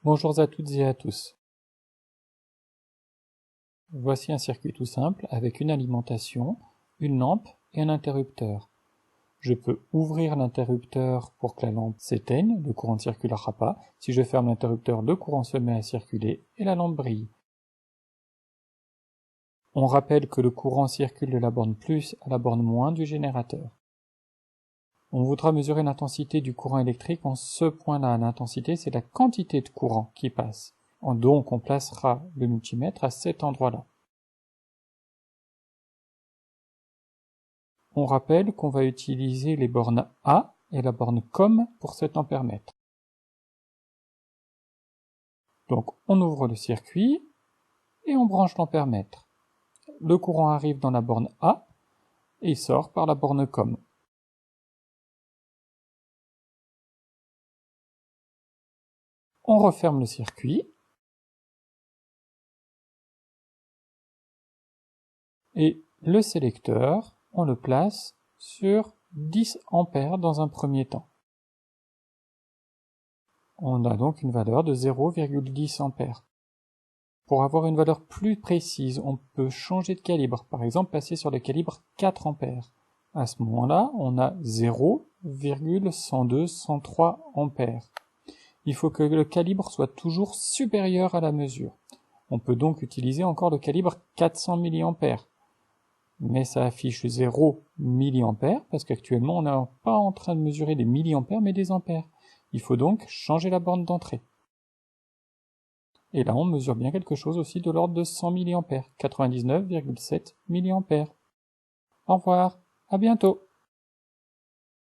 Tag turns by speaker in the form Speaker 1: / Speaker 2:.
Speaker 1: Bonjour à toutes et à tous. Voici un circuit tout simple avec une alimentation, une lampe et un interrupteur. Je peux ouvrir l'interrupteur pour que la lampe s'éteigne, le courant ne circulera pas. Si je ferme l'interrupteur, le courant se met à circuler et la lampe brille. On rappelle que le courant circule de la borne plus à la borne moins du générateur. On voudra mesurer l'intensité du courant électrique en ce point-là. L'intensité, c'est la quantité de courant qui passe. Donc, on placera le multimètre à cet endroit-là. On rappelle qu'on va utiliser les bornes A et la borne COM pour cet ampèremètre. Donc, on ouvre le circuit et on branche l'ampèremètre. Le courant arrive dans la borne A et sort par la borne COM. On referme le circuit et le sélecteur, on le place sur 10 ampères dans un premier temps. On a donc une valeur de 0,10 ampères. Pour avoir une valeur plus précise, on peut changer de calibre, par exemple passer sur le calibre 4 ampères. À ce moment-là, on a 0,102-103 ampères. Il faut que le calibre soit toujours supérieur à la mesure. On peut donc utiliser encore le calibre 400 mA. Mais ça affiche 0 mA parce qu'actuellement on n'est pas en train de mesurer des milliampères mais des ampères. Il faut donc changer la borne d'entrée. Et là on mesure bien quelque chose aussi de l'ordre de 100 mA, 99,7 mA. Au revoir, à bientôt.